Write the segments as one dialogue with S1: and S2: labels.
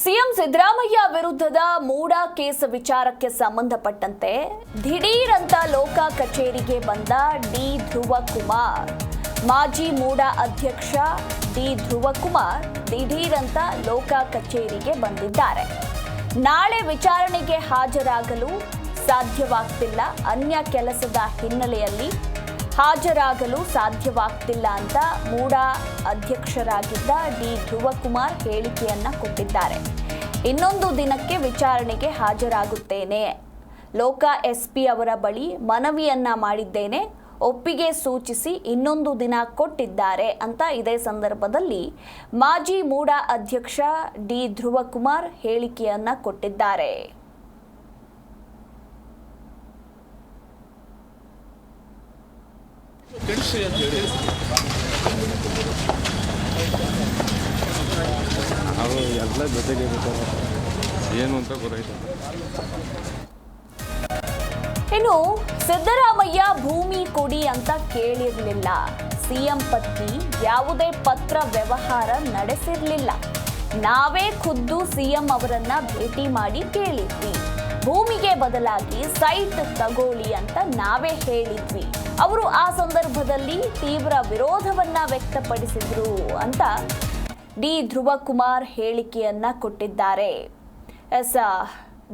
S1: CM Siddaramaiah ವಿರುದ್ಧದ MUDA case ವಿಚಾರಕ್ಕೆ ಸಂಬಂಧಪಟ್ಟಂತೆ ದಿಢೀರ್ ಅಂತ ಲೋಕ ಕಚೇರಿಗೆ ಬಂದ ಡಿ ಧ್ರುವಕುಮಾರ್. ಮಾಜಿ ಮೂಡಾ ಅಧ್ಯಕ್ಷ ಡಿ ಧ್ರುವಕುಮಾರ್ ದಿಢೀರ್ ಅಂತ ಲೋಕ ಕಚೇರಿಗೆ ಬಂದಿದ್ದಾರೆ. ನಾಳೆ ವಿಚಾರಣೆಗೆ ಹಾಜರಾಗಲು ಸಾಧ್ಯವಾಗ್ತಿಲ್ಲ, ಅನ್ಯ ಕೆಲಸದ ಹಿನ್ನೆಲೆಯಲ್ಲಿ ಹಾಜರಾಗಲು ಸಾಧ್ಯವಾಗ್ತಿಲ್ಲ ಅಂತ ಮೂಡಾ ಅಧ್ಯಕ್ಷರಾಗಿದ್ದ ಡಿ ಧ್ರುವಕುಮಾರ್ ಹೇಳಿಕೆಯನ್ನ ಕೊಟ್ಟಿದ್ದಾರೆ. ಇನ್ನೊಂದು ದಿನಕ್ಕೆ ವಿಚಾರಣೆಗೆ ಹಾಜರಾಗುತ್ತೇನೆ, ಲೋಕ ಎಸ್ಪಿ ಅವರ ಬಳಿ ಮನವಿಯನ್ನ ಮಾಡಿದ್ದೇನೆ, ಒಪ್ಪಿಗೆ ಸೂಚಿಸಿ ಇನ್ನೊಂದು ದಿನ ಕೊಟ್ಟಿದ್ದಾರೆ ಅಂತ ಇದೇ ಸಂದರ್ಭದಲ್ಲಿ ಮಾಜಿ ಮೂಡಾ ಅಧ್ಯಕ್ಷ ಡಿ ಧ್ರುವಕುಮಾರ್ ಹೇಳಿಕೆಯನ್ನ ಕೊಟ್ಟಿದ್ದಾರೆ.
S2: ಎಲ್ಲ ಜೊತೆಗೆ ಏನು ಅಂತ ಗೊತ್ತಾಯ್ತು.
S1: ಇನ್ನು ಸಿದ್ದರಾಮಯ್ಯ ಭೂಮಿ ಕೊಡಿ ಅಂತ ಕೇಳಿರಲಿಲ್ಲ. ಸಿಎಂ ಪತ್ನಿ ಯಾವುದೇ ಪತ್ರ ವ್ಯವಹಾರ ನಡೆಸಿರಲಿಲ್ಲ. ನಾವೇ ಖುದ್ದು ಸಿಎಂ ಅವರನ್ನ ಭೇಟಿ ಮಾಡಿ ಕೇಳಿದ್ವಿ. ಭೂಮಿಗೆ ಬದಲಾಗಿ ಸೈಟ್ ತಗೊಳ್ಳಿ ಅಂತ ನಾವೇ ಹೇಳಿದ್ವಿ. ಅವರು ಆ ಸಂದರ್ಭದಲ್ಲಿ ತೀವ್ರ ವಿರೋಧವನ್ನ ವ್ಯಕ್ತಪಡಿಸಿದ್ರು ಅಂತ ಡಿ ಧ್ರುವಕುಮಾರ್ ಹೇಳಿಕೆಯನ್ನ ಕೊಟ್ಟಿದ್ದಾರೆ.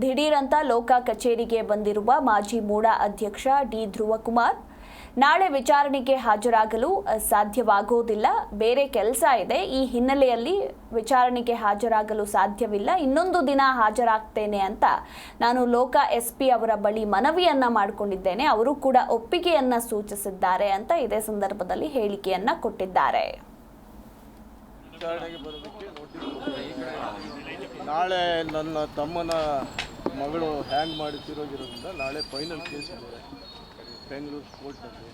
S1: ದಿಢೀರ್ ಅಂತ ಲೋಕ ಕಚೇರಿಗೆ ಬಂದಿರುವ ಮಾಜಿ ಮೂಡಾ ಅಧ್ಯಕ್ಷ ಡಿ ಧ್ರುವಕುಮಾರ್ ನಾಳೆ ವಿಚಾರಣೆಗೆ ಹಾಜರಾಗಲು ಸಾಧ್ಯವಾಗೋದಿಲ್ಲ, ಬೇರೆ ಕೆಲಸ ಇದೆ, ಈ ಹಿನ್ನೆಲೆಯಲ್ಲಿ ವಿಚಾರಣೆಗೆ ಹಾಜರಾಗಲು ಸಾಧ್ಯವಿಲ್ಲ, ಇನ್ನೊಂದು ದಿನ ಹಾಜರಾಗ್ತೇನೆ ಅಂತ ನಾನು ಲೋಕ ಎಸ್ಪಿ ಅವರ ಬಳಿ ಮನವಿಯನ್ನ ಮಾಡಿಕೊಂಡಿದ್ದೇನೆ, ಅವರು ಕೂಡ ಒಪ್ಪಿಗೆಯನ್ನ ಸೂಚಿಸಿದ್ದಾರೆ ಅಂತ ಇದೇ ಸಂದರ್ಭದಲ್ಲಿ ಹೇಳಿಕೆಯನ್ನ ಕೊಟ್ಟಿದ್ದಾರೆ.
S3: ನಾಳೆ ನನ್ನ ತಮ್ಮನ ಮಗಳು ಹ್ಯಾಂಗ್ ಮಾಡಿ ತಿರೋಗಿರೋದ್ರಿಂದ ನಾಳೆ ಫೈನಲ್ ಕೇಸ್ ಇದೆ ಬೆಂಗಳೂರು ಕೋರ್ಟ್ನಲ್ಲಿ.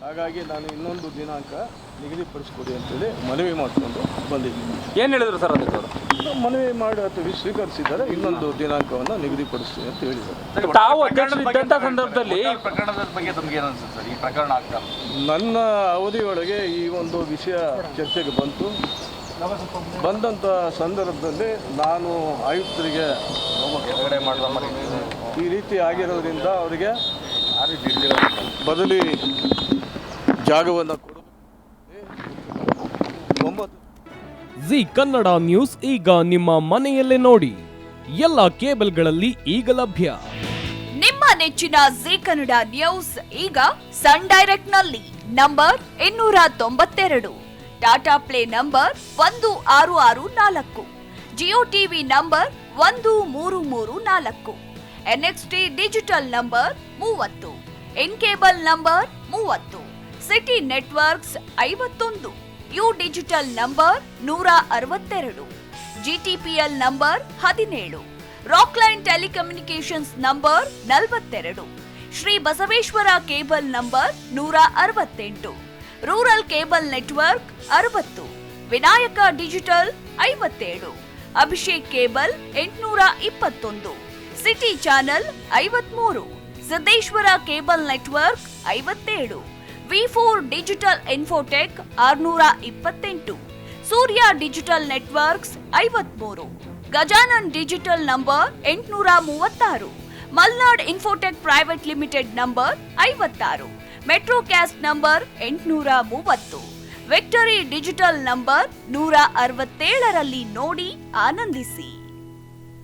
S3: ಹಾಗಾಗಿ ನಾನು ಇನ್ನೊಂದು ದಿನಾಂಕ ನಿಗದಿಪಡಿಸ್ಕೊಡಿ ಅಂತೇಳಿ ಮನವಿ ಮಾಡಿಕೊಂಡು ಬಂದಿದ್ದೀನಿ.
S2: ಏನು ಹೇಳಿದ್ರು ಸರ್ ಅದಕ್ಕೆ ಅವರು?
S3: ಮನವಿ ಮಾಡಿ ಅಥವಾ ಸ್ವೀಕರಿಸಿದ್ದಾರೆ, ಇನ್ನೊಂದು ದಿನಾಂಕವನ್ನು ನಿಗದಿಪಡಿಸ್ತೀವಿ ಅಂತ ಹೇಳಿದ್ದಾರೆ.
S2: ತಾವು ಅಧ್ಯಕ್ಷರಿದ್ದಂಥ ಸಂದರ್ಭದಲ್ಲಿ
S4: ಪ್ರಕರಣದ ಬಗ್ಗೆ ತಮಗೆ ಏನು ಅನ್ಸುತ್ತೆ ಸರ್? ಈ ಪ್ರಕರಣ ಆಗ್ತಾ
S3: ನನ್ನ ಅವಧಿಯೊಳಗೆ ಈ ಒಂದು ವಿಷಯ ಚರ್ಚೆಗೆ ಬಂದಂಥ ಸಂದರ್ಭದಲ್ಲಿ ನಾನು ಆಯುಕ್ತರಿಗೆ ಈ ರೀತಿ ಆಗಿರೋದ್ರಿಂದ ಅವರಿಗೆ ಬದಲಿ ಜಾಗವನ್ನು ಕೊಡು.
S5: ಜಿ ಕನ್ನಡ ನ್ಯೂಸ್ ಈಗ ನಿಮ್ಮ ಮನೆಯಲ್ಲೇ ನೋಡಿ, ಎಲ್ಲ ಕೇಬಲ್ಗಳಲ್ಲಿ ಈಗ ಲಭ್ಯ.
S1: ನಿಮ್ಮ ನೆಚ್ಚಿನ ಜಿ ಕನ್ನಡ ನ್ಯೂಸ್ ಈಗ ಸನ್ ಡೈರೆಕ್ಟ್ ನಲ್ಲಿ number 292, Tata play number 1664, Jio TV number 1334, NXT digital number 30, in cable number 30, city networks 51, U digital number 162, GTPL number 17, Rockline telecommunications number 42, Shri Basaveshwara cable number 168, rural cable network 60, Vinayaka digital 57, Abhishek cable 821, city channel 53, Siddeshwara cable network 57, ವಿ4 digital infotech 628, Surya digital networks 53, Gajanan digital number 836, Malnad infotech private limited number 56, Metrocast number 830, victory digital number 167ರಲ್ಲಿ ನೋಡಿ ಆನಂದಿಸಿ.